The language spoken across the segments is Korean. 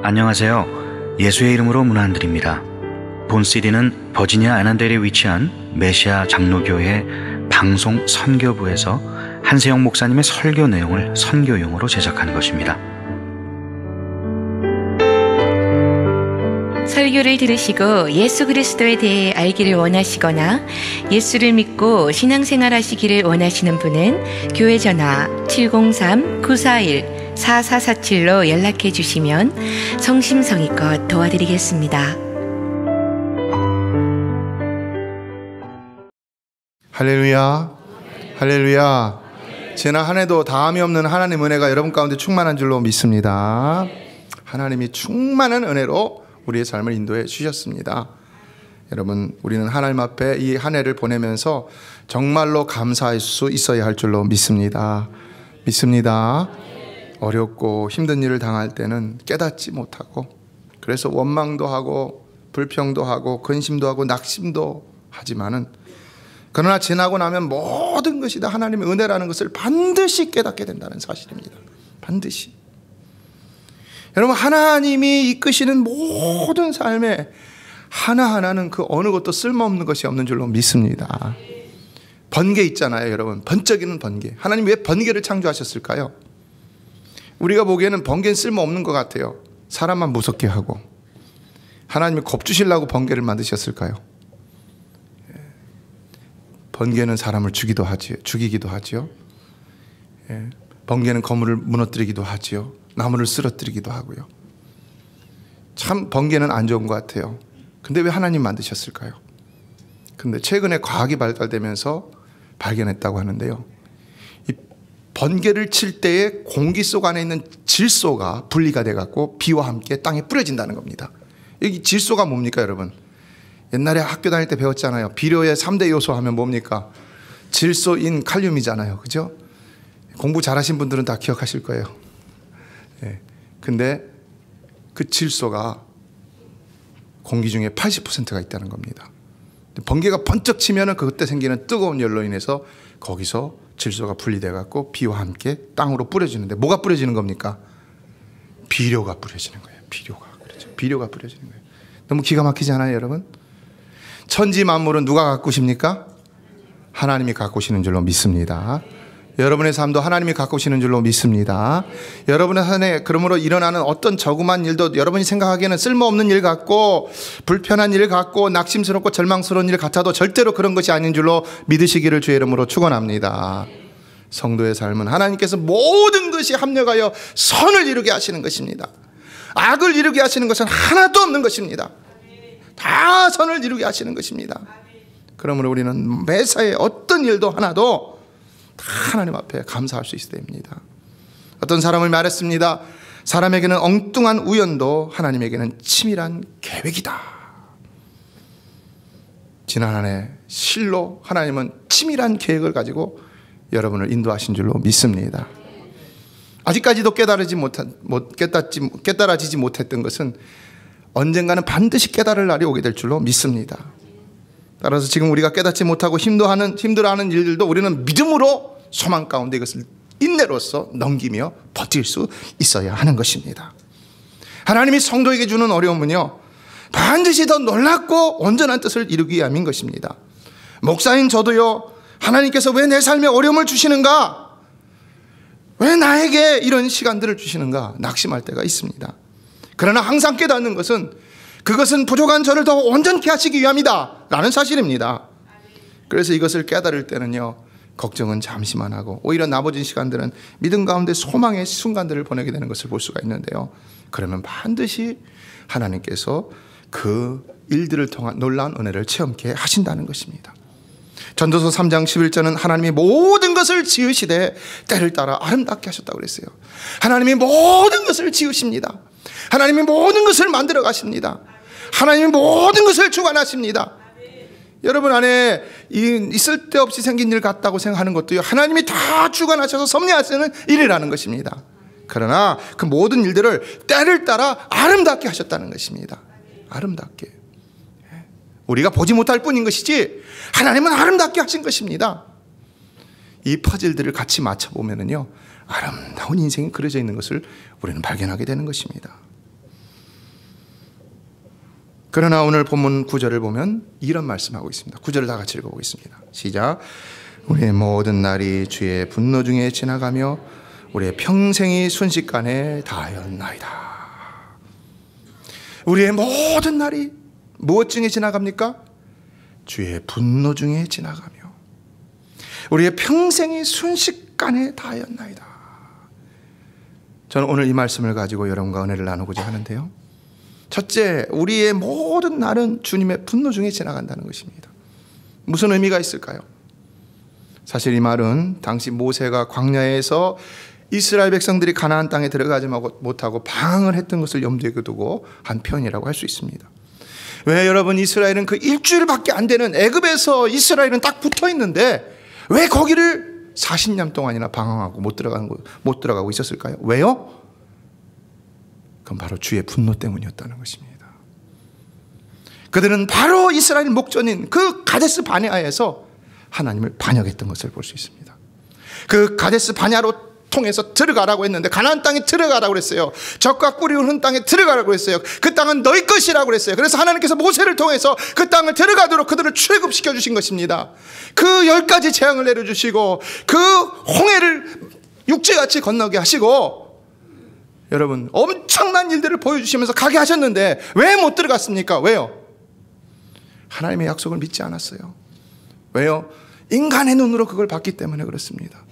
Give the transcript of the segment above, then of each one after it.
안녕하세요. 예수의 이름으로 문안드립니다. 본 CD는 버지니아 애난델에 위치한 메시아 장로교회 방송 선교부에서 한세영 목사님의 설교 내용을 선교용으로 제작한 것입니다. 설교를 들으시고 예수 그리스도에 대해 알기를 원하시거나 예수를 믿고 신앙생활 하시기를 원하시는 분은 교회 전화 703-941-4447로 연락해 주시면 성심성의껏 도와드리겠습니다. 할렐루야, 할렐루야. 지난 한 해도 다함이 없는 하나님 은혜가 여러분 가운데 충만한 줄로 믿습니다. 하나님이 충만한 은혜로 우리의 삶을 인도해 주셨습니다. 여러분, 우리는 하나님 앞에 이 한 해를 보내면서 정말로 감사할 수 있어야 할 줄로 믿습니다. 어렵고 힘든 일을 당할 때는 깨닫지 못하고, 그래서 원망도 하고 불평도 하고 근심도 하고 낙심도 하지만은, 그러나 지나고 나면 모든 것이 다 하나님의 은혜라는 것을 반드시 깨닫게 된다는 사실입니다. 반드시. 여러분, 하나님이 이끄시는 모든 삶에 하나하나는 그 어느 것도 쓸모없는 것이 없는 줄로 믿습니다. 번개 있잖아요, 여러분. 번쩍이는 번개. 하나님 왜 번개를 창조하셨을까요? 우리가 보기에는 번개는 쓸모없는 것 같아요. 사람만 무섭게 하고. 하나님이 겁주시려고 번개를 만드셨을까요? 번개는 사람을 죽이기도 하지요. 번개는 건물을 무너뜨리기도 하지요. 나무를 쓰러뜨리기도 하고요. 참 번개는 안 좋은 것 같아요. 근데 왜 하나님 만드셨을까요? 근데 최근에 과학이 발달되면서 발견했다고 하는데요, 이 번개를 칠 때에 공기 속 안에 있는 질소가 분리가 돼갖고 비와 함께 땅에 뿌려진다는 겁니다. 여기 질소가 뭡니까, 여러분? 옛날에 학교 다닐 때 배웠잖아요. 비료의 3대 요소 하면 뭡니까? 질소인 칼륨이잖아요. 그죠? 공부 잘하신 분들은 다 기억하실 거예요. 근데 그 질소가 공기 중에 80%가 있다는 겁니다. 번개가 번쩍 치면은 그때 생기는 뜨거운 열로 인해서 거기서 질소가 분리돼 갖고 비와 함께 땅으로 뿌려지는데, 뭐가 뿌려지는 겁니까? 비료가 뿌려지는 거예요. 비료가 뿌려지는 거예요. 너무 기가 막히지 않아요, 여러분? 천지 만물은 누가 가꾸십니까? 하나님이 가꾸시는 줄로 믿습니다. 여러분의 삶도 하나님이 가꾸시는 줄로 믿습니다. 여러분의 삶에 그러므로 일어나는 어떤 저금한 일도 여러분이 생각하기에는 쓸모없는 일 같고 불편한 일 같고 낙심스럽고 절망스러운 일 같아도 절대로 그런 것이 아닌 줄로 믿으시기를 주의 이름으로 축원합니다. 성도의 삶은 하나님께서 모든 것이 합력하여 선을 이루게 하시는 것입니다. 악을 이루게 하시는 것은 하나도 없는 것입니다. 다 선을 이루게 하시는 것입니다. 그러므로 우리는 매사에 어떤 일도 하나도 다 하나님 앞에 감사할 수 있어야 됩니다. 어떤 사람을 말했습니다. 사람에게는 엉뚱한 우연도 하나님에게는 치밀한 계획이다. 지난 한 해 실로 하나님은 치밀한 계획을 가지고 여러분을 인도하신 줄로 믿습니다. 아직까지도 깨달아지지 못했던 것은 언젠가는 반드시 깨달을 날이 오게 될 줄로 믿습니다. 따라서 지금 우리가 깨닫지 못하고 힘들어하는 일들도 우리는 믿음으로 소망 가운데 이것을 인내로서 넘기며 버틸 수 있어야 하는 것입니다. 하나님이 성도에게 주는 어려움은요, 반드시 더 놀랍고 온전한 뜻을 이루기 위함인 것입니다. 목사인 저도요, 하나님께서 왜 내 삶에 어려움을 주시는가, 왜 나에게 이런 시간들을 주시는가 낙심할 때가 있습니다. 그러나 항상 깨닫는 것은 그것은 부족한 저를 더 온전케 하시기 위함이다 라는 사실입니다. 그래서 이것을 깨달을 때는요, 걱정은 잠시만 하고 오히려 나머지 시간들은 믿음 가운데 소망의 순간들을 보내게 되는 것을 볼 수가 있는데요, 그러면 반드시 하나님께서 그 일들을 통한 놀라운 은혜를 체험케 하신다는 것입니다. 전도서 3장 11절은 하나님이 모든 것을 지으시되 때를 따라 아름답게 하셨다고 그랬어요. 하나님이 모든 것을 지으십니다. 하나님이 모든 것을 만들어 가십니다. 하나님이 모든 것을 주관하십니다. 여러분 안에 있을 데 없이 생긴 일 같다고 생각하는 것도요, 하나님이 다 주관하셔서 섭리하시는 일이라는 것입니다. 그러나 그 모든 일들을 때를 따라 아름답게 하셨다는 것입니다. 아름답게. 우리가 보지 못할 뿐인 것이지 하나님은 아름답게 하신 것입니다. 이 퍼즐들을 같이 맞춰보면요, 아름다운 인생이 그려져 있는 것을 우리는 발견하게 되는 것입니다. 그러나 오늘 본문 9절을 보면 이런 말씀하고 있습니다. 9절을 다 같이 읽어보겠습니다. 시작. 우리의 모든 날이 주의 분노 중에 지나가며 우리의 평생이 순식간에 다하였나이다. 우리의 모든 날이 무엇 중에 지나갑니까? 주의 분노 중에 지나가며 우리의 평생이 순식간에 다하였나이다. 저는 오늘 이 말씀을 가지고 여러분과 은혜를 나누고자 하는데요. 첫째, 우리의 모든 날은 주님의 분노 중에 지나간다는 것입니다. 무슨 의미가 있을까요? 사실 이 말은 당시 모세가 광야에서 이스라엘 백성들이 가나안 땅에 들어가지 못하고 방황을 했던 것을 염두에 두고 한 표현이라고 할 수 있습니다. 왜 여러분, 이스라엘은 그 일주일밖에 안 되는 애굽에서 이스라엘은 딱 붙어 있는데 왜 거기를 40년 동안이나 방황하고 못 들어가고 있었을까요? 왜요? 그건 바로 주의 분노 때문이었다는 것입니다. 그들은 바로 이스라엘 목전인 그 가데스 바네아에서 하나님을 반역했던 것을 볼 수 있습니다. 그 가데스 바네아로 통해서 들어가라고 했는데 가나안 땅에 들어가라고 그랬어요. 젖과 꿀이 흐르는 땅에 들어가라고 그랬어요. 그 땅은 너희 것이라고 그랬어요. 그래서 하나님께서 모세를 통해서 그 땅을 들어가도록 그들을 출애굽시켜 주신 것입니다. 그 10가지 재앙을 내려주시고 그 홍해를 육지같이 건너게 하시고 여러분 엄청난 일들을 보여주시면서 가게 하셨는데 왜 못 들어갔습니까? 왜요? 하나님의 약속을 믿지 않았어요. 왜요? 인간의 눈으로 그걸 봤기 때문에 그렇습니다.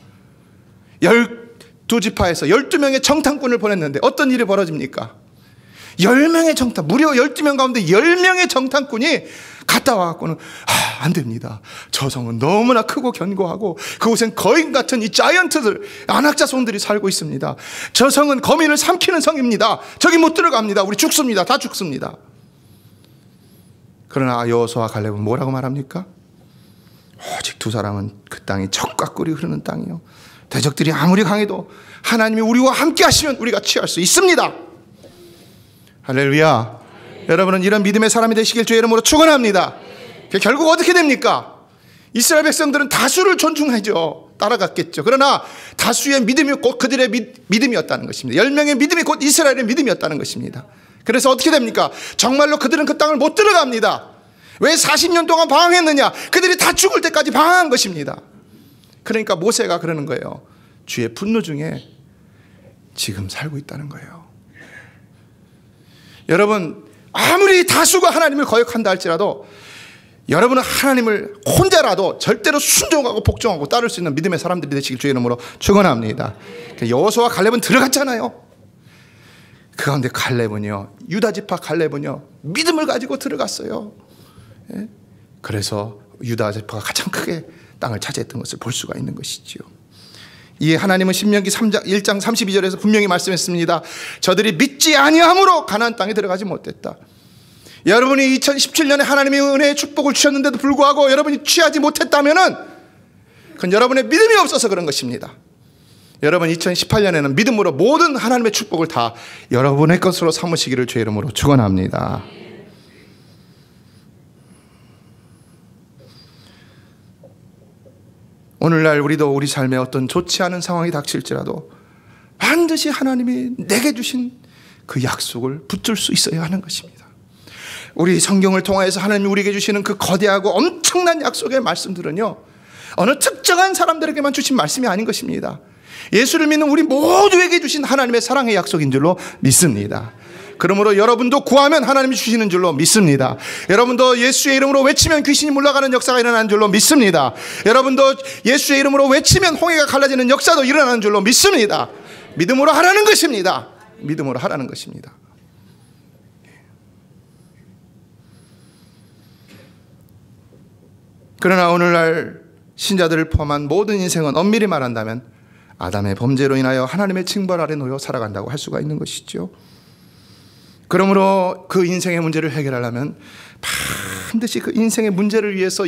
12지파에서 12명의 정탐꾼을 보냈는데 어떤 일이 벌어집니까? 10명의 정탐, 무려 12명 가운데 10명의 정탐꾼이 갔다 와갖고는 안 됩니다. 저 성은 너무나 크고 견고하고 그곳엔 거인 같은 이 자이언트들, 안악자손들이 살고 있습니다. 저 성은 거민을 삼키는 성입니다. 저기 못 들어갑니다. 우리 죽습니다. 다 죽습니다. 그러나 여호수아와 갈렙은 뭐라고 말합니까? 오직 두 사람은 그 땅이 젖과 꿀이 흐르는 땅이요, 대적들이 아무리 강해도 하나님이 우리와 함께 하시면 우리가 취할 수 있습니다. 할렐루야. 여러분은 이런 믿음의 사람이 되시길 주의 이름으로 축원합니다. 결국 어떻게 됩니까? 이스라엘 백성들은 다수를 존중하죠. 따라갔겠죠. 그러나 다수의 믿음이 곧 그들의 믿음이었다는 것입니다. 10명의 믿음이 곧 이스라엘의 믿음이었다는 것입니다. 그래서 어떻게 됩니까? 정말로 그들은 그 땅을 못 들어갑니다. 왜 40년 동안 방황했느냐? 그들이 다 죽을 때까지 방황한 것입니다. 그러니까 모세가 그러는 거예요. 주의 분노 중에 지금 살고 있다는 거예요. 여러분, 아무리 다수가 하나님을 거역한다 할지라도 여러분은 하나님을 혼자라도 절대로 순종하고 복종하고 따를 수 있는 믿음의 사람들이 되시길 주의 이름으로 축원합니다. 여호수아와 갈렙은 들어갔잖아요. 그 가운데 갈렙은요, 유다 지파 갈렙은요, 믿음을 가지고 들어갔어요. 그래서 유다 지파가 가장 크게 땅을 차지했던 것을 볼 수가 있는 것이지요. 이에 하나님은 신명기 1장 32절에서 분명히 말씀했습니다. 저들이 믿지 아니함으로 가나안 땅에 들어가지 못했다. 여러분이 2017년에 하나님의 은혜의 축복을 주셨는데도 불구하고 여러분이 취하지 못했다면은 그건 여러분의 믿음이 없어서 그런 것입니다. 여러분 2018년에는 믿음으로 모든 하나님의 축복을 다 여러분의 것으로 삼으시기를 주의 이름으로 축원합니다. 오늘날 우리도 우리 삶에 어떤 좋지 않은 상황이 닥칠지라도 반드시 하나님이 내게 주신 그 약속을 붙들 수 있어야 하는 것입니다. 우리 성경을 통해서 하나님이 우리에게 주시는 그 거대하고 엄청난 약속의 말씀들은요, 어느 특정한 사람들에게만 주신 말씀이 아닌 것입니다. 예수를 믿는 우리 모두에게 주신 하나님의 사랑의 약속인 줄로 믿습니다. 그러므로 여러분도 구하면 하나님이 주시는 줄로 믿습니다. 여러분도 예수의 이름으로 외치면 귀신이 물러가는 역사가 일어나는 줄로 믿습니다. 여러분도 예수의 이름으로 외치면 홍해가 갈라지는 역사도 일어나는 줄로 믿습니다. 믿음으로 하라는 것입니다. 믿음으로 하라는 것입니다. 그러나 오늘날 신자들을 포함한 모든 인생은 엄밀히 말한다면 아담의 범죄로 인하여 하나님의 징벌 아래 놓여 살아간다고 할 수가 있는 것이죠. 그러므로 그 인생의 문제를 해결하려면 반드시 그 인생의 문제를 위해서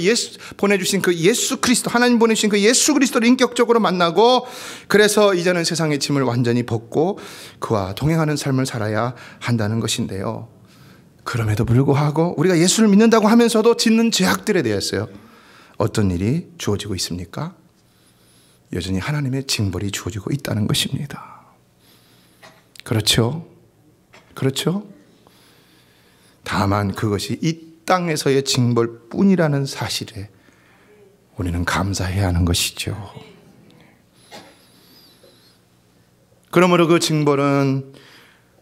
보내주신 그 예수 그리스도, 하나님 보내주신 그 예수 그리스도를 인격적으로 만나고, 그래서 이제는 세상의 짐을 완전히 벗고 그와 동행하는 삶을 살아야 한다는 것인데요. 그럼에도 불구하고 우리가 예수를 믿는다고 하면서도 짓는 죄악들에 대해서요, 어떤 일이 주어지고 있습니까? 여전히 하나님의 징벌이 주어지고 있다는 것입니다. 그렇죠? 그렇죠? 다만 그것이 이 땅에서의 징벌뿐이라는 사실에 우리는 감사해야 하는 것이죠. 그러므로 그 징벌은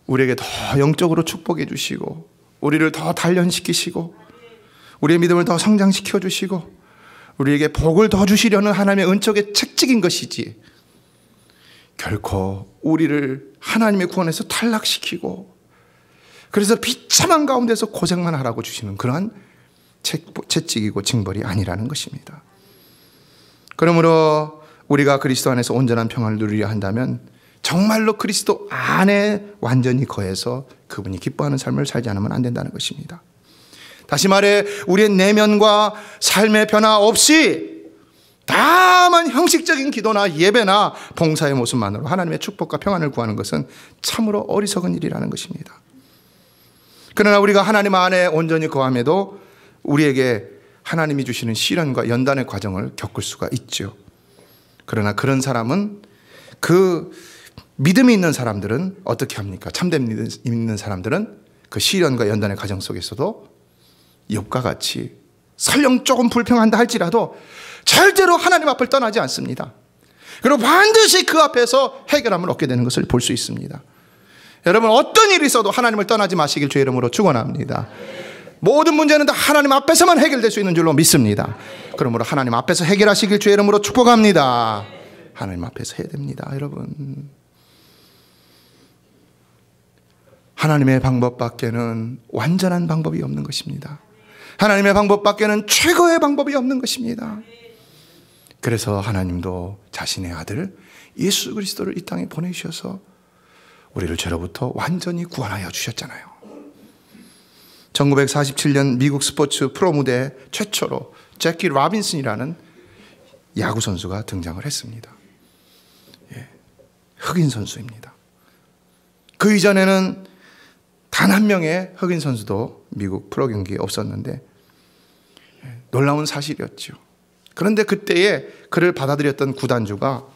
우리에게 더 영적으로 축복해 주시고, 우리를 더 단련시키시고, 우리의 믿음을 더 성장시켜 주시고, 우리에게 복을 더 주시려는 하나님의 은총의 책찍인 것이지, 결코 우리를 하나님의 구원에서 탈락시키고 그래서 비참한 가운데서 고생만 하라고 주시는 그러한 채찍이고 징벌이 아니라는 것입니다. 그러므로 우리가 그리스도 안에서 온전한 평안을 누리려 한다면 정말로 그리스도 안에 완전히 거해서 그분이 기뻐하는 삶을 살지 않으면 안 된다는 것입니다. 다시 말해 우리의 내면과 삶의 변화 없이 다만 형식적인 기도나 예배나 봉사의 모습만으로 하나님의 축복과 평안을 구하는 것은 참으로 어리석은 일이라는 것입니다. 그러나 우리가 하나님 안에 온전히 거함에도 우리에게 하나님이 주시는 시련과 연단의 과정을 겪을 수가 있죠. 그러나 그런 사람은, 그 믿음이 있는 사람들은 어떻게 합니까? 참된 믿음 있는 사람들은 그 시련과 연단의 과정 속에서도 욥과 같이 설령 조금 불평한다 할지라도 절대로 하나님 앞을 떠나지 않습니다. 그리고 반드시 그 앞에서 해결함을 얻게 되는 것을 볼 수 있습니다. 여러분, 어떤 일이 있어도 하나님을 떠나지 마시길 주의 이름으로 축원합니다. 모든 문제는 다 하나님 앞에서만 해결될 수 있는 줄로 믿습니다. 그러므로 하나님 앞에서 해결하시길 주의 이름으로 축복합니다. 하나님 앞에서 해야 됩니다. 여러분, 하나님의 방법밖에는 완전한 방법이 없는 것입니다. 하나님의 방법밖에는 최고의 방법이 없는 것입니다. 그래서 하나님도 자신의 아들 예수 그리스도를 이 땅에 보내주셔서 우리를 죄로부터 완전히 구원하여 주셨잖아요. 1947년 미국 스포츠 프로 무대 최초로 제키 라빈슨이라는 야구 선수가 등장을 했습니다. 흑인 선수입니다. 그 이전에는 단 한 명의 흑인 선수도 미국 프로 경기에 없었는데 놀라운 사실이었죠. 그런데 그때에 그를 받아들였던 구단주가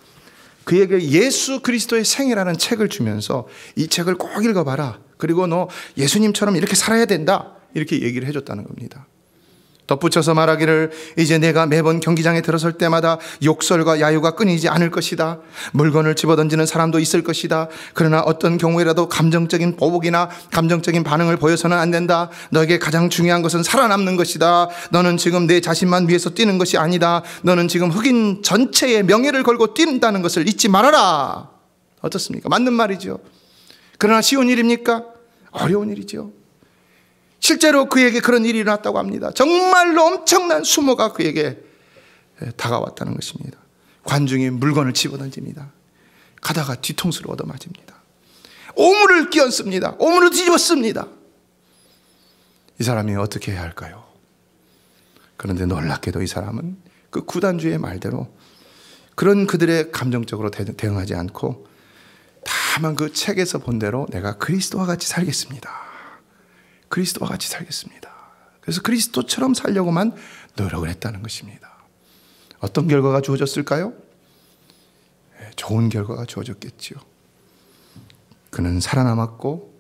그에게 예수 그리스도의 생애라는 책을 주면서 이 책을 꼭 읽어봐라. 그리고 너 예수님처럼 이렇게 살아야 된다. 이렇게 얘기를 해줬다는 겁니다. 덧붙여서 말하기를 이제 내가 매번 경기장에 들어설 때마다 욕설과 야유가 끊이지 않을 것이다. 물건을 집어던지는 사람도 있을 것이다. 그러나 어떤 경우에라도 감정적인 보복이나 감정적인 반응을 보여서는 안 된다. 너에게 가장 중요한 것은 살아남는 것이다. 너는 지금 내 자신만 위해서 뛰는 것이 아니다. 너는 지금 흑인 전체의 명예를 걸고 뛴다는 것을 잊지 말아라. 어떻습니까? 맞는 말이죠. 그러나 쉬운 일입니까? 어려운 일이죠. 실제로 그에게 그런 일이 일어났다고 합니다. 정말로 엄청난 수모가 그에게 다가왔다는 것입니다. 관중이 물건을 집어던집니다. 가다가 뒤통수를 얻어맞습니다. 오물을 끼얹습니다. 오물을 뒤집었습니다. 이 사람이 어떻게 해야 할까요? 그런데 놀랍게도 이 사람은 그 구단주의 말대로 그런 그들의 감정적으로 대응하지 않고 다만 그 책에서 본 대로 내가 그리스도와 같이 살겠습니다. 그리스도와 같이 살겠습니다. 그래서 그리스도처럼 살려고만 노력을 했다는 것입니다. 어떤 결과가 주어졌을까요? 좋은 결과가 주어졌겠죠. 그는 살아남았고,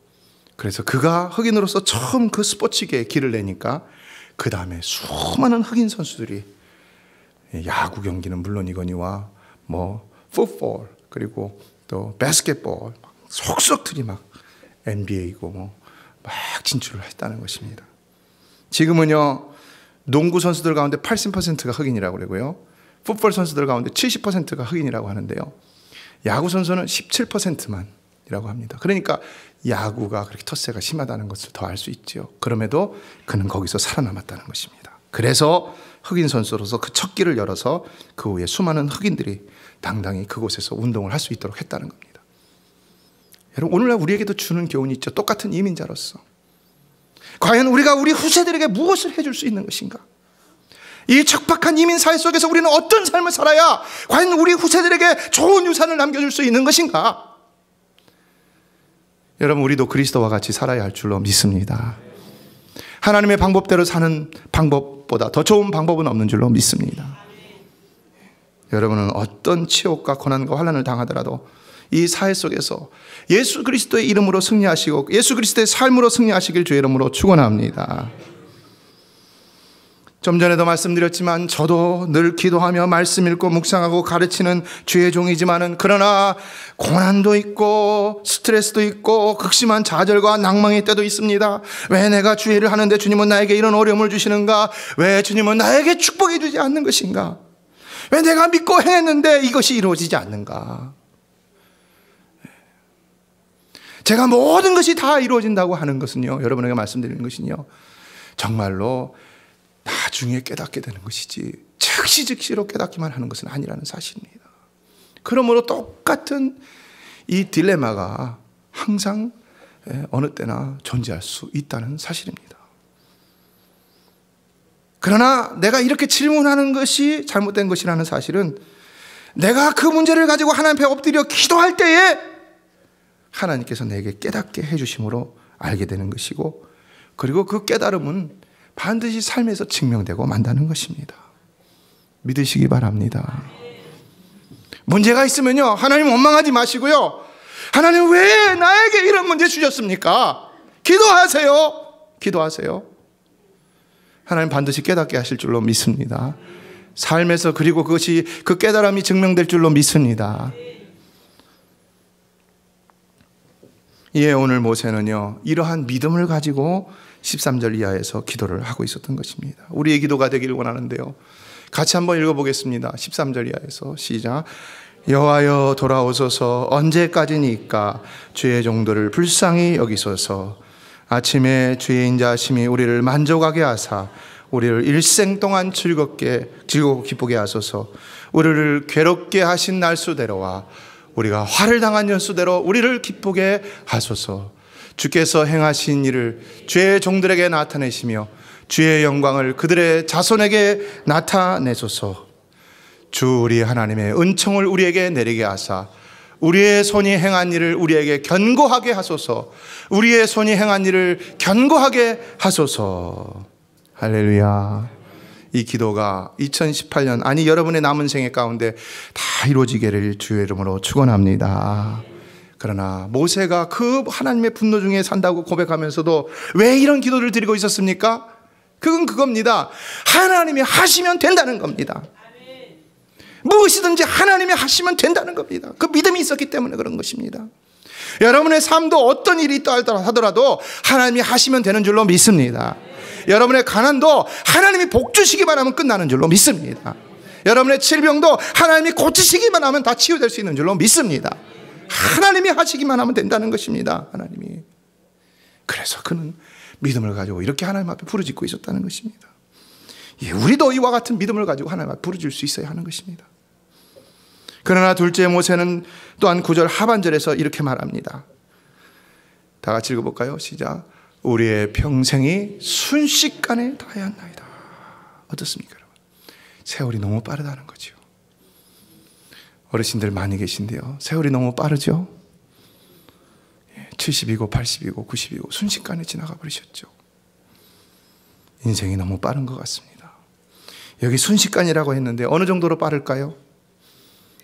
그래서 그가 흑인으로서 처음 그 스포츠계에 길을 내니까 그 다음에 수많은 흑인 선수들이 야구 경기는 물론이거니와 뭐 풋볼 그리고 또 바스켓볼 속속들이 막 NBA이고 뭐 막 진출을 했다는 것입니다. 지금은요, 농구 선수들 가운데 80%가 흑인이라고 그러고요, 풋볼 선수들 가운데 70%가 흑인이라고 하는데요, 야구 선수는 17%만이라고 합니다. 그러니까 야구가 그렇게 텃세가 심하다는 것을 더 알 수 있죠. 그럼에도 그는 거기서 살아남았다는 것입니다. 그래서 흑인 선수로서 그 첫 길을 열어서 그 후에 수많은 흑인들이 당당히 그곳에서 운동을 할 수 있도록 했다는 겁니다. 여러분, 오늘날 우리에게도 주는 교훈이 있죠. 똑같은 이민자로서 과연 우리가 우리 후세들에게 무엇을 해줄 수 있는 것인가? 이 척박한 이민 사회 속에서 우리는 어떤 삶을 살아야 과연 우리 후세들에게 좋은 유산을 남겨줄 수 있는 것인가? 여러분, 우리도 그리스도와 같이 살아야 할 줄로 믿습니다. 하나님의 방법대로 사는 방법보다 더 좋은 방법은 없는 줄로 믿습니다. 여러분은 어떤 치욕과 고난과 환난을 당하더라도 이 사회 속에서 예수 그리스도의 이름으로 승리하시고 예수 그리스도의 삶으로 승리하시길 주의 이름으로 축원합니다. 좀 전에도 말씀드렸지만 저도 늘 기도하며 말씀 읽고 묵상하고 가르치는 주의 종이지만은 그러나 고난도 있고 스트레스도 있고 극심한 좌절과 낭망의 때도 있습니다. 왜 내가 주의 일을 하는데 주님은 나에게 이런 어려움을 주시는가? 왜 주님은 나에게 축복해 주지 않는 것인가? 왜 내가 믿고 행했는데 이것이 이루어지지 않는가? 제가 모든 것이 다 이루어진다고 하는 것은요, 여러분에게 말씀드리는 것은요, 정말로 나중에 깨닫게 되는 것이지 즉시로 깨닫기만 하는 것은 아니라는 사실입니다. 그러므로 똑같은 이 딜레마가 항상 어느 때나 존재할 수 있다는 사실입니다. 그러나 내가 이렇게 질문하는 것이 잘못된 것이라는 사실은 내가 그 문제를 가지고 하나님 앞에 엎드려 기도할 때에 하나님께서 내게 깨닫게 해주심으로 알게 되는 것이고, 그리고 그 깨달음은 반드시 삶에서 증명되고 만다는 것입니다. 믿으시기 바랍니다. 문제가 있으면요, 하나님 원망하지 마시고요, 하나님 왜 나에게 이런 문제 주셨습니까? 기도하세요. 기도하세요. 하나님 반드시 깨닫게 하실 줄로 믿습니다. 삶에서, 그리고 그것이 그 깨달음이 증명될 줄로 믿습니다. 이에 오늘 모세는요, 이러한 믿음을 가지고 13절 이하에서 기도를 하고 있었던 것입니다. 우리의 기도가 되기를 원하는데요, 같이 한번 읽어보겠습니다. 13절 이하에서 시작. 여호와여 돌아오소서. 언제까지니까 주의 종들을 불쌍히 여기소서. 아침에 주의 인자하심이 우리를 만족하게 하사 우리를 일생 동안 즐겁고 기쁘게 하소서. 우리를 괴롭게 하신 날수대로와 우리가 화를 당한 연수대로 우리를 기쁘게 하소서. 주께서 행하신 일을 주의 종들에게 나타내시며 주의 영광을 그들의 자손에게 나타내소서. 주 우리 하나님의 은총을 우리에게 내리게 하사 우리의 손이 행한 일을 우리에게 견고하게 하소서. 우리의 손이 행한 일을 견고하게 하소서. 할렐루야. 이 기도가 2018년, 아니 여러분의 남은 생애 가운데 다 이루어지기를 주의 이름으로 축원합니다. 그러나 모세가 그 하나님의 분노 중에 산다고 고백하면서도 왜 이런 기도를 드리고 있었습니까? 그건 그겁니다. 하나님이 하시면 된다는 겁니다. 무엇이든지 하나님이 하시면 된다는 겁니다. 그 믿음이 있었기 때문에 그런 것입니다. 여러분의 삶도 어떤 일이 있다 하더라도 하나님이 하시면 되는 줄로 믿습니다. 여러분의 가난도 하나님이 복 주시기만 하면 끝나는 줄로 믿습니다. 여러분의 질병도 하나님이 고치시기만 하면 다 치유될 수 있는 줄로 믿습니다. 하나님이 하시기만 하면 된다는 것입니다. 하나님이. 그래서 그는 믿음을 가지고 이렇게 하나님 앞에 부르짖고 있었다는 것입니다. 예, 우리도 이와 같은 믿음을 가지고 하나님 앞에 부르짖을 수 있어야 하는 것입니다. 그러나 둘째 모세는 또한 9절 하반절에서 이렇게 말합니다. 다 같이 읽어볼까요? 시작. 우리의 평생이 순식간에 다하였나이다. 어떻습니까, 여러분? 세월이 너무 빠르다는 거죠. 어르신들 많이 계신데요, 세월이 너무 빠르죠? 70이고 80이고 90이고 순식간에 지나가 버리셨죠. 인생이 너무 빠른 것 같습니다. 여기 순식간이라고 했는데 어느 정도로 빠를까요?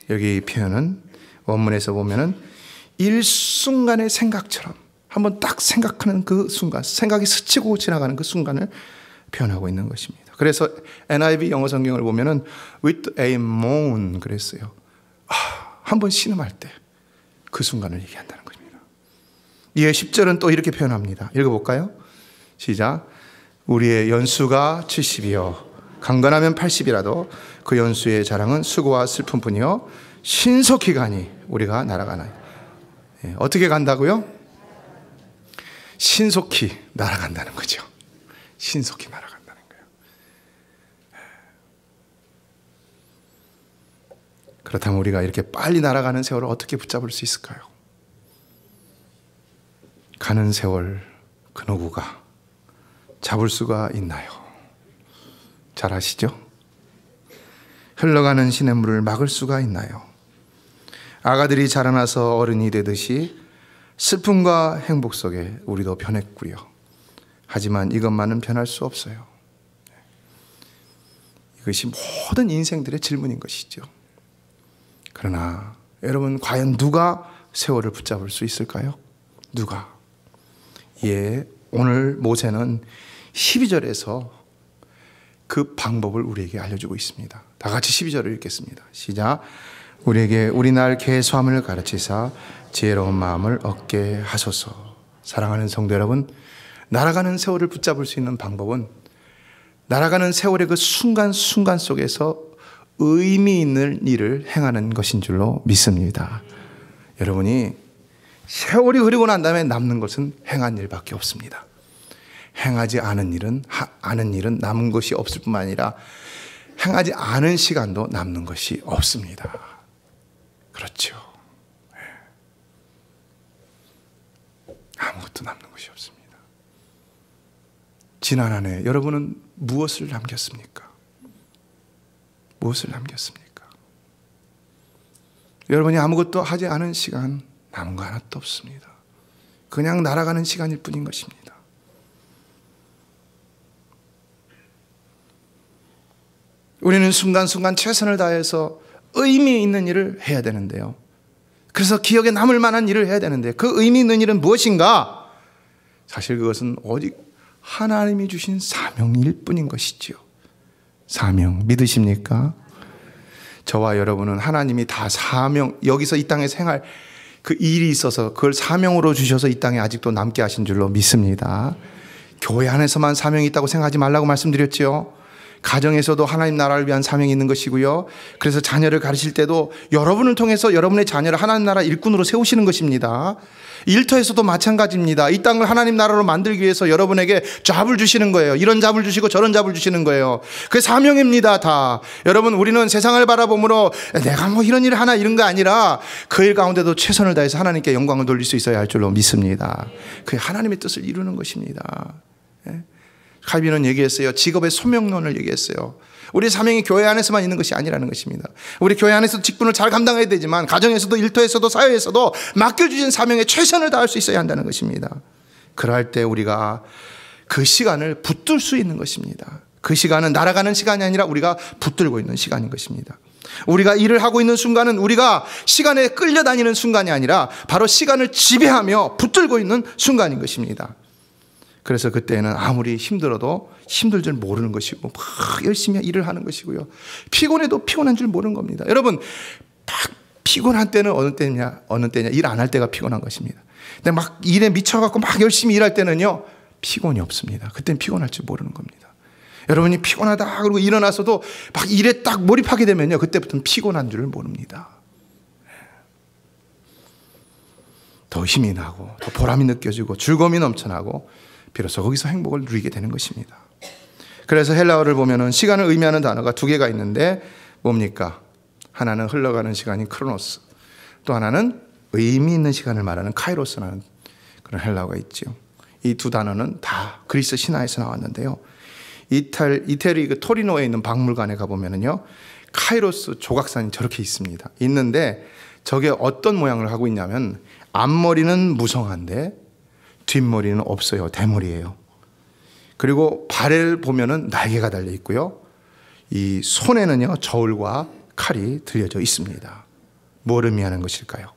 여기 표현은 원문에서 보면은 일순간의 생각처럼, 한번 딱 생각하는 그 순간, 생각이 스치고 지나가는 그 순간을 표현하고 있는 것입니다. 그래서 NIV 영어 성경을 보면은 with a moan 그랬어요. 한번 신음할 때 그 순간을 얘기한다는 것입니다. 이에 10절은 또 이렇게 표현합니다. 읽어볼까요? 시작. 우리의 연수가 70이요 강건하면 80이라도 그 연수의 자랑은 수고와 슬픔뿐이요 신속히 가니 우리가 날아가나요. 예, 어떻게 간다고요? 신속히 날아간다는 거죠. 신속히 날아간다는 거예요. 그렇다면 우리가 이렇게 빨리 날아가는 세월을 어떻게 붙잡을 수 있을까요? 가는 세월 그 누구가 잡을 수가 있나요? 잘 아시죠? 흘러가는 시냇물을 막을 수가 있나요? 아가들이 자라나서 어른이 되듯이 슬픔과 행복 속에 우리도 변했고요. 하지만 이것만은 변할 수 없어요. 이것이 모든 인생들의 질문인 것이죠. 그러나 여러분, 과연 누가 세월을 붙잡을 수 있을까요? 누가? 예, 오늘 모세는 12절에서 그 방법을 우리에게 알려주고 있습니다. 다 같이 12절을 읽겠습니다. 시작. 우리에게 우리날 계수함을 가르치사 지혜로운 마음을 얻게 하소서. 사랑하는 성도 여러분, 날아가는 세월을 붙잡을 수 있는 방법은 날아가는 세월의 그 순간순간 속에서 의미 있는 일을 행하는 것인 줄로 믿습니다. 여러분이 세월이 흐르고 난 다음에 남는 것은 행한 일밖에 없습니다. 행하지 않은 일은 남은 것이 없을 뿐만 아니라 행하지 않은 시간도 남는 것이 없습니다. 그렇죠. 아무것도 남는 것이 없습니다. 지난 한 해 여러분은 무엇을 남겼습니까? 무엇을 남겼습니까? 여러분이 아무것도 하지 않은 시간 남은 거 하나도 없습니다. 그냥 날아가는 시간일 뿐인 것입니다. 우리는 순간순간 최선을 다해서 의미 있는 일을 해야 되는데요. 그래서 기억에 남을 만한 일을 해야 되는데 그 의미 있는 일은 무엇인가? 사실 그것은 오직 하나님이 주신 사명일 뿐인 것이지요. 사명 믿으십니까? 저와 여러분은 하나님이 다 사명, 여기서 이 땅에서 행할 그 일이 있어서 그걸 사명으로 주셔서 이 땅에 아직도 남게 하신 줄로 믿습니다. 교회 안에서만 사명이 있다고 생각하지 말라고 말씀드렸지요. 가정에서도 하나님 나라를 위한 사명이 있는 것이고요. 그래서 자녀를 가르칠 때도 여러분을 통해서 여러분의 자녀를 하나님 나라 일꾼으로 세우시는 것입니다. 일터에서도 마찬가지입니다. 이 땅을 하나님 나라로 만들기 위해서 여러분에게 잡을 주시는 거예요. 이런 잡을 주시고 저런 잡을 주시는 거예요. 그게 사명입니다. 다. 여러분, 우리는 세상을 바라보므로 내가 뭐 이런 일을 하나 이런 거 아니라 그 일 가운데도 최선을 다해서 하나님께 영광을 돌릴 수 있어야 할 줄로 믿습니다. 그게 하나님의 뜻을 이루는 것입니다. 칼빈은 얘기했어요. 직업의 소명론을 얘기했어요. 우리 사명이 교회 안에서만 있는 것이 아니라는 것입니다. 우리 교회 안에서도 직분을 잘 감당해야 되지만 가정에서도 일터에서도 사회에서도 맡겨주신 사명에 최선을 다할 수 있어야 한다는 것입니다. 그럴 때 우리가 그 시간을 붙들 수 있는 것입니다. 그 시간은 날아가는 시간이 아니라 우리가 붙들고 있는 시간인 것입니다. 우리가 일을 하고 있는 순간은 우리가 시간에 끌려다니는 순간이 아니라 바로 시간을 지배하며 붙들고 있는 순간인 것입니다. 그래서 그때는 아무리 힘들어도 힘들 줄 모르는 것이고 막 열심히 일을 하는 것이고요. 피곤해도 피곤한 줄 모르는 겁니다. 여러분, 딱 피곤한 때는 어느 때냐? 일 안 할 때가 피곤한 것입니다. 근데 막 일에 미쳐갖고 막 열심히 일할 때는요, 피곤이 없습니다. 그때는 피곤할 줄 모르는 겁니다. 여러분이 피곤하다 그러고 일어나서도 막 일에 딱 몰입하게 되면요, 그때부터는 피곤한 줄 모릅니다. 더 힘이 나고 더 보람이 느껴지고 즐거움이 넘쳐나고 비로소 거기서 행복을 누리게 되는 것입니다. 그래서 헬라어를 보면은 시간을 의미하는 단어가 두 개가 있는데 뭡니까? 하나는 흘러가는 시간인 크로노스, 또 하나는 의미 있는 시간을 말하는 카이로스라는 그런 헬라어가 있죠. 이 두 단어는 다 그리스 신화에서 나왔는데요. 이태리 그 토리노에 있는 박물관에 가보면은요, 카이로스 조각산이 저렇게 있습니다. 있는데 저게 어떤 모양을 하고 있냐면 앞머리는 무성한데 뒷머리는 없어요. 대머리예요. 그리고 발을 보면은 날개가 달려 있고요. 이 손에는요, 저울과 칼이 들려져 있습니다. 뭘 의미하는 것일까요?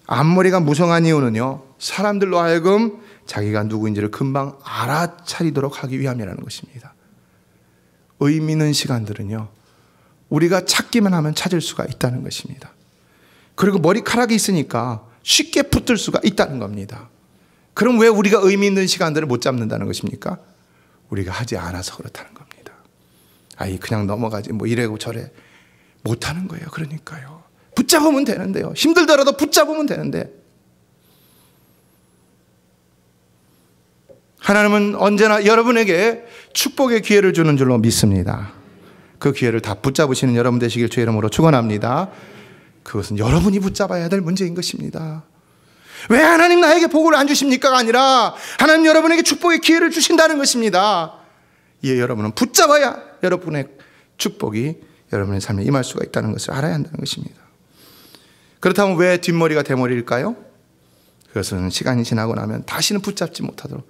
앞머리가 무성한 이유는요, 사람들로 하여금 자기가 누구인지를 금방 알아차리도록 하기 위함이라는 것입니다. 의미 있는 시간들은요, 우리가 찾기만 하면 찾을 수가 있다는 것입니다. 그리고 머리카락이 있으니까 쉽게 붙들 수가 있다는 겁니다. 그럼 왜 우리가 의미 있는 시간들을 못 잡는다는 것입니까? 우리가 하지 않아서 그렇다는 겁니다. 아이, 그냥 넘어가지 뭐 이래고 저래 못하는 거예요. 그러니까요. 붙잡으면 되는데요. 힘들더라도 붙잡으면 되는데, 하나님은 언제나 여러분에게 축복의 기회를 주는 줄로 믿습니다. 그 기회를 다 붙잡으시는 여러분 되시길 주의 이름으로 축원합니다. 그것은 여러분이 붙잡아야 될 문제인 것입니다. 왜 하나님 나에게 복을 안 주십니까가 아니라 하나님 여러분에게 축복의 기회를 주신다는 것입니다. 예, 여러분은 붙잡아야 여러분의 축복이 여러분의 삶에 임할 수가 있다는 것을 알아야 한다는 것입니다. 그렇다면 왜 뒷머리가 대머리일까요? 그것은 시간이 지나고 나면 다시는 붙잡지 못하도록,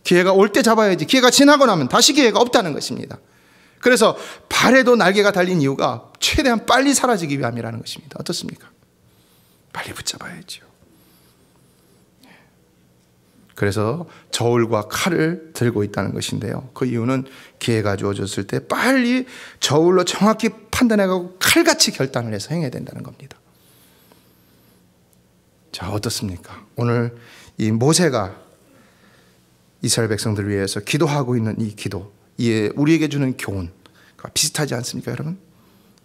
기회가 올 때 잡아야지 기회가 지나고 나면 다시 기회가 없다는 것입니다. 그래서 발에도 날개가 달린 이유가 최대한 빨리 사라지기 위함이라는 것입니다. 어떻습니까? 빨리 붙잡아야죠. 그래서 저울과 칼을 들고 있다는 것인데요. 그 이유는 기회가 주어졌을 때 빨리 저울로 정확히 판단해가고 칼같이 결단을 해서 행해야 된다는 겁니다. 자, 어떻습니까? 오늘 이 모세가 이스라엘 백성들을 위해서 기도하고 있는 이 기도, 이에 우리에게 주는 교훈과 비슷하지 않습니까, 여러분?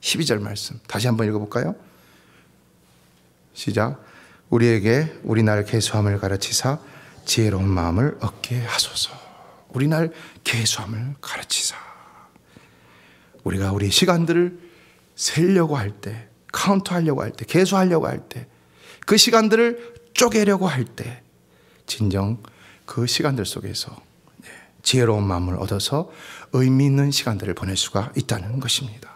12절 말씀 다시 한번 읽어볼까요? 시작. 우리에게 우리 날 계수함을 가르치사 지혜로운 마음을 얻게 하소서. 우리 날 계수함을 가르치사. 우리가 우리 시간들을 세려고 할 때, 카운트하려고 할 때, 계수하려고 할 때, 그 시간들을 쪼개려고 할 때 진정 그 시간들 속에서 지혜로운 마음을 얻어서 의미 있는 시간들을 보낼 수가 있다는 것입니다.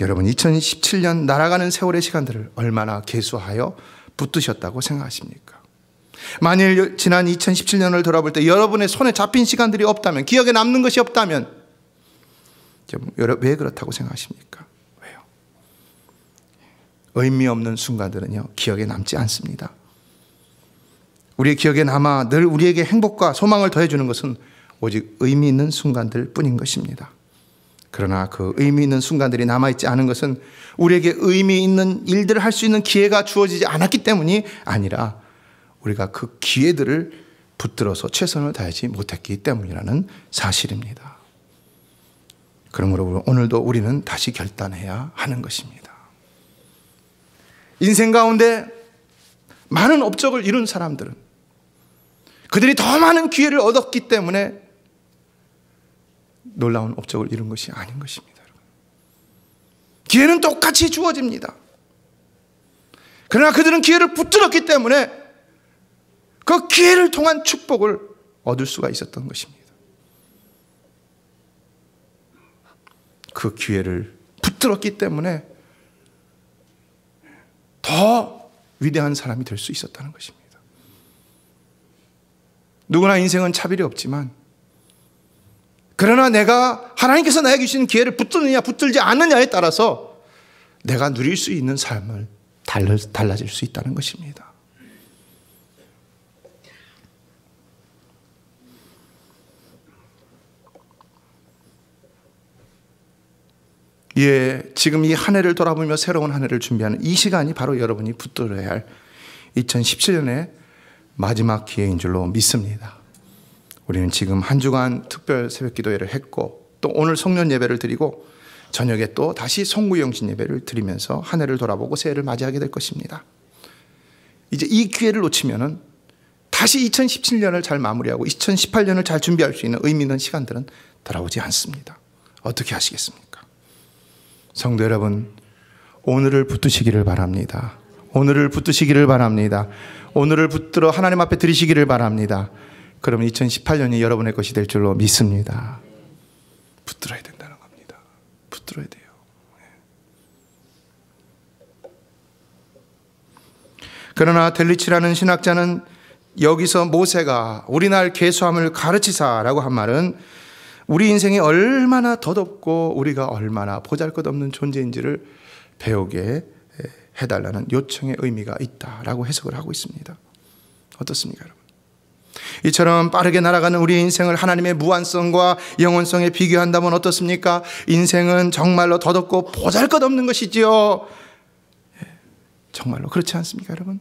여러분, 2017년 날아가는 세월의 시간들을 얼마나 계수하여 붙드셨다고 생각하십니까? 만일 지난 2017년을 돌아볼 때 여러분의 손에 잡힌 시간들이 없다면, 기억에 남는 것이 없다면 왜 그렇다고 생각하십니까? 왜요? 의미 없는 순간들은요, 기억에 남지 않습니다. 우리의 기억에 남아 늘 우리에게 행복과 소망을 더해주는 것은 오직 의미 있는 순간들 뿐인 것입니다. 그러나 그 의미 있는 순간들이 남아있지 않은 것은 우리에게 의미 있는 일들을 할 수 있는 기회가 주어지지 않았기 때문이 아니라 우리가 그 기회들을 붙들어서 최선을 다하지 못했기 때문이라는 사실입니다. 그러므로 오늘도 우리는 다시 결단해야 하는 것입니다. 인생 가운데 많은 업적을 이룬 사람들은 그들이 더 많은 기회를 얻었기 때문에 놀라운 업적을 이룬 것이 아닌 것입니다. 기회는 똑같이 주어집니다. 그러나 그들은 기회를 붙들었기 때문에 그 기회를 통한 축복을 얻을 수가 있었던 것입니다. 그 기회를 붙들었기 때문에 더 위대한 사람이 될 수 있었다는 것입니다. 누구나 인생은 차별이 없지만, 그러나 내가 하나님께서 나에게 주신 기회를 붙드느냐 붙들지 않느냐에 따라서 내가 누릴 수 있는 삶을 달라질 수 있다는 것입니다. 예, 지금 이 한 해를 돌아보며 새로운 한 해를 준비하는 이 시간이 바로 여러분이 붙들어야 할 2017년의 마지막 기회인 줄로 믿습니다. 우리는 지금 한 주간 특별 새벽 기도회를 했고, 또 오늘 성년 예배를 드리고 저녁에 또 다시 성구영신 예배를 드리면서 한 해를 돌아보고 새해를 맞이하게 될 것입니다. 이제 이 기회를 놓치면은 다시 2017년을 잘 마무리하고 2018년을 잘 준비할 수 있는 의미 있는 시간들은 돌아오지 않습니다. 어떻게 하시겠습니까? 성도 여러분, 오늘을 붙드시기를 바랍니다. 오늘을 붙드시기를 바랍니다. 오늘을 붙들어 하나님 앞에 드리시기를 바랍니다. 그러면 2018년이 여러분의 것이 될 줄로 믿습니다. 붙들어야 된다는 겁니다. 붙들어야 돼요. 그러나 델리치라는 신학자는 여기서 모세가 우리 날 계수함을 가르치사라고 한 말은 우리 인생이 얼마나 덧없고 우리가 얼마나 보잘것없는 존재인지를 배우게 해달라는 요청의 의미가 있다라고 해석을 하고 있습니다. 어떻습니까, 여러분? 이처럼 빠르게 날아가는 우리의 인생을 하나님의 무한성과 영원성에 비교한다면 어떻습니까? 인생은 정말로 덧없고 보잘것없는 것이지요. 정말로 그렇지 않습니까, 여러분?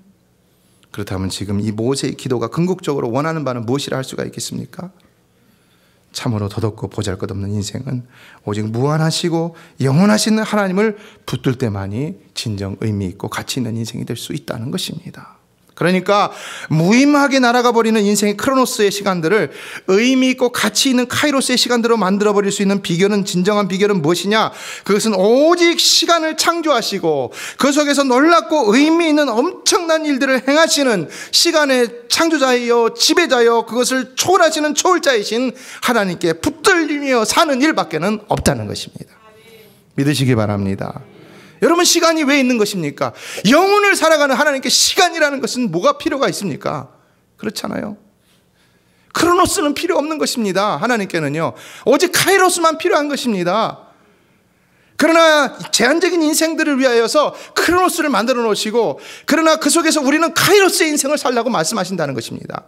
그렇다면 지금 이 모세의 기도가 궁극적으로 원하는 바는 무엇이라 할 수가 있겠습니까? 참으로 덧없고 보잘것없는 인생은 오직 무한하시고 영원하신 하나님을 붙들 때만이 진정 의미 있고 가치 있는 인생이 될 수 있다는 것입니다. 그러니까 무의미하게 날아가 버리는 인생의 크로노스의 시간들을 의미 있고 가치 있는 카이로스의 시간들로 만들어버릴 수 있는 비결은, 진정한 비결은 무엇이냐? 그것은 오직 시간을 창조하시고 그 속에서 놀랍고 의미 있는 엄청난 일들을 행하시는 시간의 창조자이요 지배자요 그것을 초월하시는 초월자이신 하나님께 붙들리며 사는 일밖에는 없다는 것입니다. 믿으시기 바랍니다. 여러분, 시간이 왜 있는 것입니까? 영혼을 살아가는 하나님께 시간이라는 것은 뭐가 필요가 있습니까? 그렇잖아요. 크로노스는 필요 없는 것입니다. 하나님께는요, 오직 카이로스만 필요한 것입니다. 그러나 제한적인 인생들을 위하여서 크로노스를 만들어 놓으시고, 그러나 그 속에서 우리는 카이로스의 인생을 살라고 말씀하신다는 것입니다.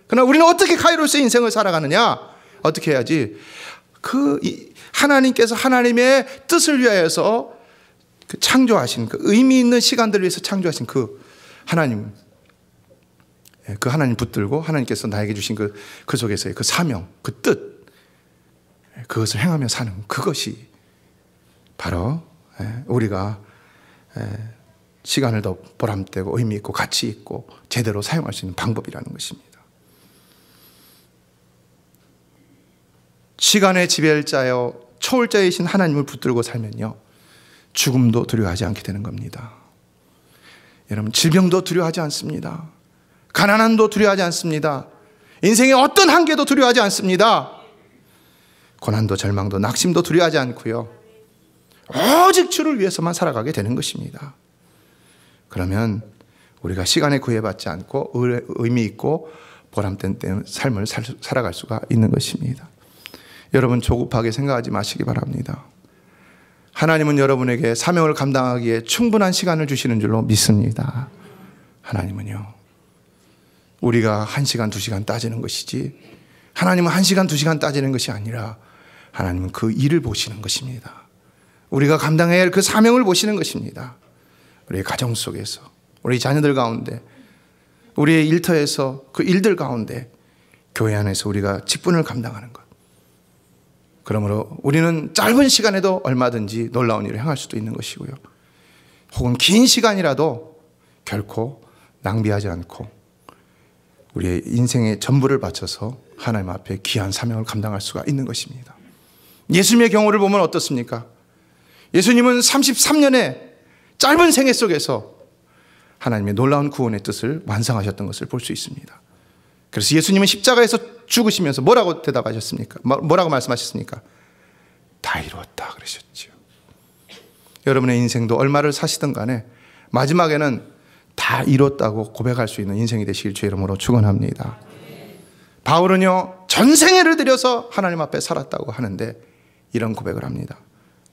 그러나 우리는 어떻게 카이로스의 인생을 살아가느냐? 어떻게 해야지? 하나님께서 하나님의 뜻을 위하여서 창조하신, 의미 있는 시간들을 위해서 창조하신 하나님 붙들고 하나님께서 나에게 주신 그 속에서의 그 사명, 그 뜻, 그것을 행하며 사는, 그것이 바로 우리가 시간을 더 보람되고 의미 있고 가치 있고 제대로 사용할 수 있는 방법이라는 것입니다. 시간의 지배자여 초월자이신 하나님을 붙들고 살면요, 죽음도 두려워하지 않게 되는 겁니다. 여러분, 질병도 두려워하지 않습니다. 가난함도 두려워하지 않습니다. 인생의 어떤 한계도 두려워하지 않습니다. 고난도 절망도 낙심도 두려워하지 않고요, 오직 주를 위해서만 살아가게 되는 것입니다. 그러면 우리가 시간에 구애받지 않고 의미 있고 보람된 삶을 살아갈 수가 있는 것입니다. 여러분, 조급하게 생각하지 마시기 바랍니다. 하나님은 여러분에게 사명을 감당하기에 충분한 시간을 주시는 줄로 믿습니다. 하나님은요, 우리가 1시간, 2시간 따지는 것이지, 하나님은 1시간, 2시간 따지는 것이 아니라 하나님은 그 일을 보시는 것입니다. 우리가 감당해야 할 그 사명을 보시는 것입니다. 우리의 가정 속에서, 우리 자녀들 가운데, 우리의 일터에서, 그 일들 가운데, 교회 안에서 우리가 직분을 감당하는 것. 그러므로 우리는 짧은 시간에도 얼마든지 놀라운 일을 행할 수도 있는 것이고요, 혹은 긴 시간이라도 결코 낭비하지 않고 우리의 인생의 전부를 바쳐서 하나님 앞에 귀한 사명을 감당할 수가 있는 것입니다. 예수님의 경우를 보면 어떻습니까? 예수님은 33년의 짧은 생애 속에서 하나님의 놀라운 구원의 뜻을 완성하셨던 것을 볼 수 있습니다. 그래서 예수님은 십자가에서 죽으시면서 뭐라고 대답하셨습니까? 뭐라고 말씀하셨습니까? 다 이루었다 그러셨죠. 여러분의 인생도 얼마를 사시든 간에 마지막에는 다 이뤘다고 고백할 수 있는 인생이 되시길 주의 이름으로 축원합니다. 바울은요, 전생애를 들여서 하나님 앞에 살았다고 하는데 이런 고백을 합니다.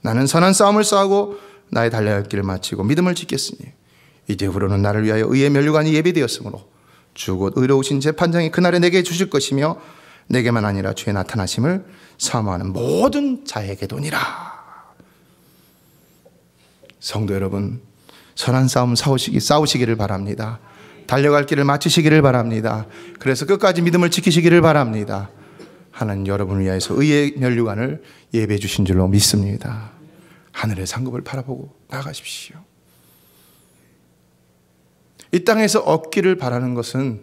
나는 선한 싸움을 싸우고 나의 달려야 할 길을 마치고 믿음을 지켰으니 이제후로는 나를 위하여 의의 면류관이 예비되었으므로 주 곧 의로우신 재판장이 그날에 내게 주실 것이며 내게만 아니라 주의 나타나심을 사모하는 모든 자에게도니라. 성도 여러분, 선한 싸움 싸우시기를 바랍니다. 달려갈 길을 마치시기를 바랍니다. 그래서 끝까지 믿음을 지키시기를 바랍니다. 하나님 여러분을 위하여서 의의 면류관을 예배해 주신 줄로 믿습니다. 하늘의 상급을 바라보고 나가십시오. 이 땅에서 얻기를 바라는 것은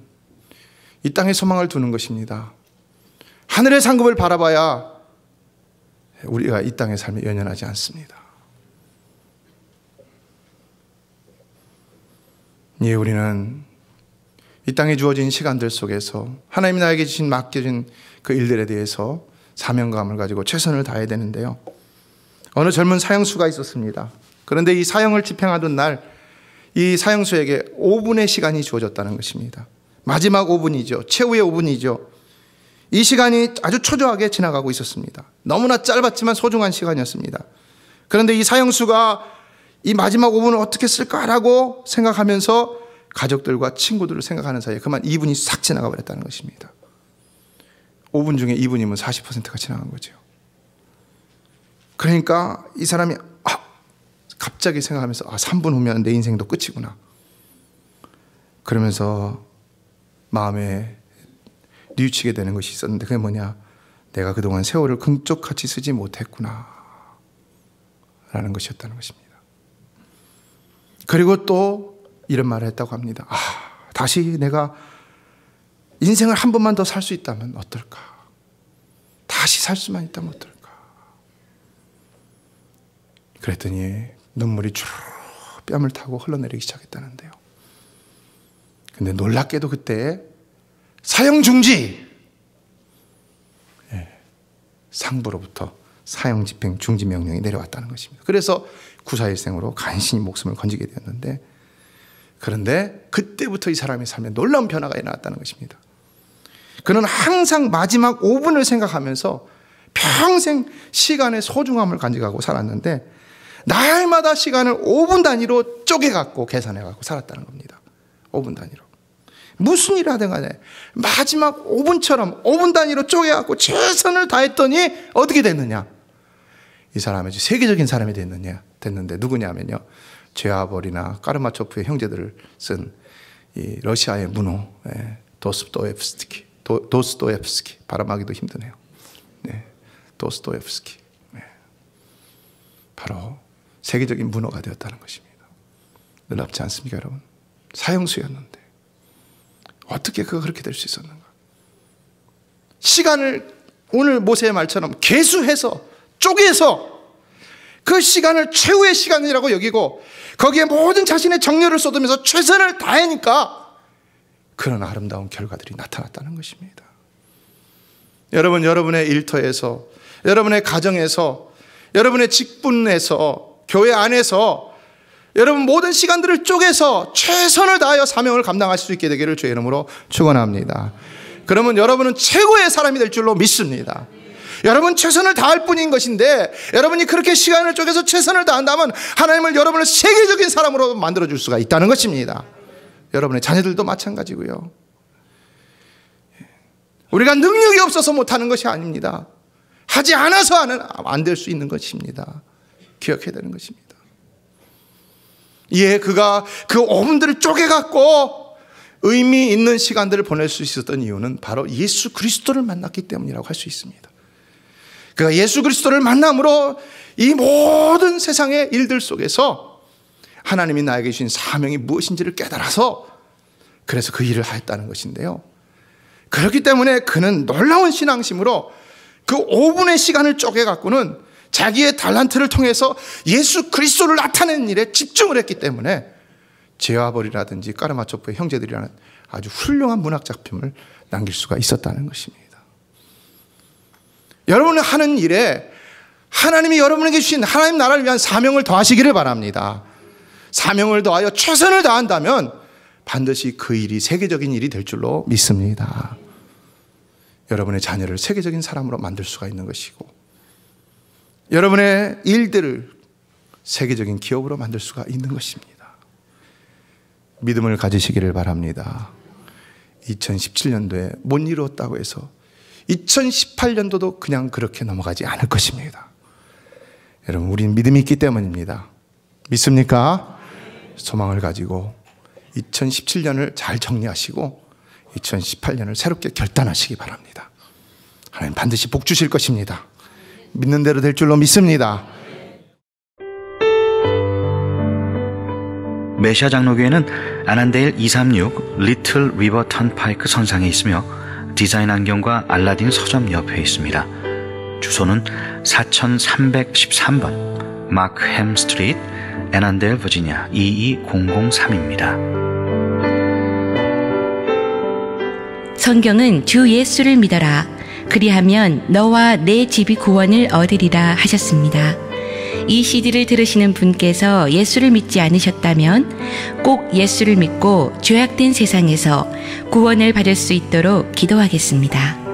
이 땅에 소망을 두는 것입니다. 하늘의 상급을 바라봐야 우리가 이 땅의 삶에 연연하지 않습니다. 예, 우리는 이 땅에 주어진 시간들 속에서 하나님이 나에게 맡겨진 그 일들에 대해서 사명감을 가지고 최선을 다해야 되는데요, 어느 젊은 사형수가 있었습니다. 그런데 이 사형을 집행하던 날 이 사형수에게 5분의 시간이 주어졌다는 것입니다. 마지막 5분이죠. 최후의 5분이죠. 이 시간이 아주 초조하게 지나가고 있었습니다. 너무나 짧았지만 소중한 시간이었습니다. 그런데 이 사형수가 이 마지막 5분을 어떻게 쓸까라고 생각하면서 가족들과 친구들을 생각하는 사이에 그만 2분이 싹 지나가 버렸다는 것입니다. 5분 중에 2분이면 40%가 지나간 거죠. 그러니까 이 사람이 갑자기 생각하면서 3분 후면 내 인생도 끝이구나. 그러면서 마음에 뉘우치게 되는 것이 있었는데, 그게 뭐냐? 내가 그동안 세월을 금쪽같이 쓰지 못했구나 라는 것이었다는 것입니다. 그리고 또 이런 말을 했다고 합니다. 다시 내가 인생을 한 번만 더 살 수 있다면 어떨까? 다시 살 수만 있다면 어떨까? 그랬더니 눈물이 쭉 뺨을 타고 흘러내리기 시작했다는데요. 근데 놀랍게도 그때 사형 중지! 상부로부터 사형 집행 중지 명령이 내려왔다는 것입니다. 그래서 구사일생으로 간신히 목숨을 건지게 되었는데, 그런데 그때부터 이 사람의 삶에 놀라운 변화가 일어났다는 것입니다. 그는 항상 마지막 5분을 생각하면서 평생 시간의 소중함을 간직하고 살았는데, 날마다 시간을 5분 단위로 쪼개갖고 계산해갖고 살았다는 겁니다. 5분 단위로. 무슨 일을 하든 간에 마지막 5분처럼 5분 단위로 쪼개갖고 최선을 다했더니 어떻게 됐느냐? 이 사람이 세계적인 사람이 됐는데 누구냐면요, 제아벌이나 까르마초프의 형제들을 쓴 이 러시아의 문호, 도스토옙스키. 발음하기도 힘드네요. 도스토옙스키. 바로 세계적인 문호가 되었다는 것입니다. 놀랍지 않습니까, 여러분? 사형수였는데 어떻게 그가 그렇게 될 수 있었는가? 시간을 오늘 모세의 말처럼 계수해서 쪼개서 그 시간을 최후의 시간이라고 여기고 거기에 모든 자신의 정열을 쏟으면서 최선을 다하니까 그런 아름다운 결과들이 나타났다는 것입니다. 여러분, 여러분의 일터에서, 여러분의 가정에서, 여러분의 직분에서, 교회 안에서 여러분 모든 시간들을 쪼개서 최선을 다하여 사명을 감당하실 수 있게 되기를 주의 이름으로 축원합니다. 그러면 여러분은 최고의 사람이 될 줄로 믿습니다. 여러분 최선을 다할 뿐인 것인데, 여러분이 그렇게 시간을 쪼개서 최선을 다한다면 하나님은 여러분을 세계적인 사람으로 만들어줄 수가 있다는 것입니다. 여러분의 자녀들도 마찬가지고요. 우리가 능력이 없어서 못하는 것이 아닙니다. 하지 않아서 안 될 수 있는 것입니다. 기억해야 되는 것입니다. 그가 그 5분들을 쪼개갖고 의미 있는 시간들을 보낼 수 있었던 이유는 바로 예수 그리스도를 만났기 때문이라고 할 수 있습니다. 그가 예수 그리스도를 만남으로 이 모든 세상의 일들 속에서 하나님이 나에게 주신 사명이 무엇인지를 깨달아서 그래서 그 일을 하였다는 것인데요. 그렇기 때문에 그는 놀라운 신앙심으로 그 5분의 시간을 쪼개갖고는 자기의 달란트를 통해서 예수 그리스도를 나타내는 일에 집중을 했기 때문에 제아벌이라든지 까르마초프의 형제들이라는 아주 훌륭한 문학 작품을 남길 수가 있었다는 것입니다. 여러분이 하는 일에 하나님이 여러분에게 주신 하나님 나라를 위한 사명을 더하시기를 바랍니다. 사명을 더하여 최선을 다한다면 반드시 그 일이 세계적인 일이 될 줄로 믿습니다. 여러분의 자녀를 세계적인 사람으로 만들 수가 있는 것이고, 여러분의 일들을 세계적인 기업으로 만들 수가 있는 것입니다. 믿음을 가지시기를 바랍니다. 2017년도에 못 이루었다고 해서 2018년도도 그냥 그렇게 넘어가지 않을 것입니다. 여러분, 우리는 믿음이 있기 때문입니다. 믿습니까? 소망을 가지고 2017년을 잘 정리하시고 2018년을 새롭게 결단하시기 바랍니다. 하나님 반드시 복 주실 것입니다. 믿는 대로 될 줄로 믿습니다. 메시아 장로교회는 아난데일 236 리틀 리버 턴파이크 선상에 있으며 디자인 안경과 알라딘 서점 옆에 있습니다. 주소는 4313번 마크햄 스트리트, 애난데일, 버지니아 22003입니다. 성경은 주 예수를 믿어라. 그리하면 너와 내 집이 구원을 얻으리라 하셨습니다. 이 CD를 들으시는 분께서 예수를 믿지 않으셨다면 꼭 예수를 믿고 죄악된 세상에서 구원을 받을 수 있도록 기도하겠습니다.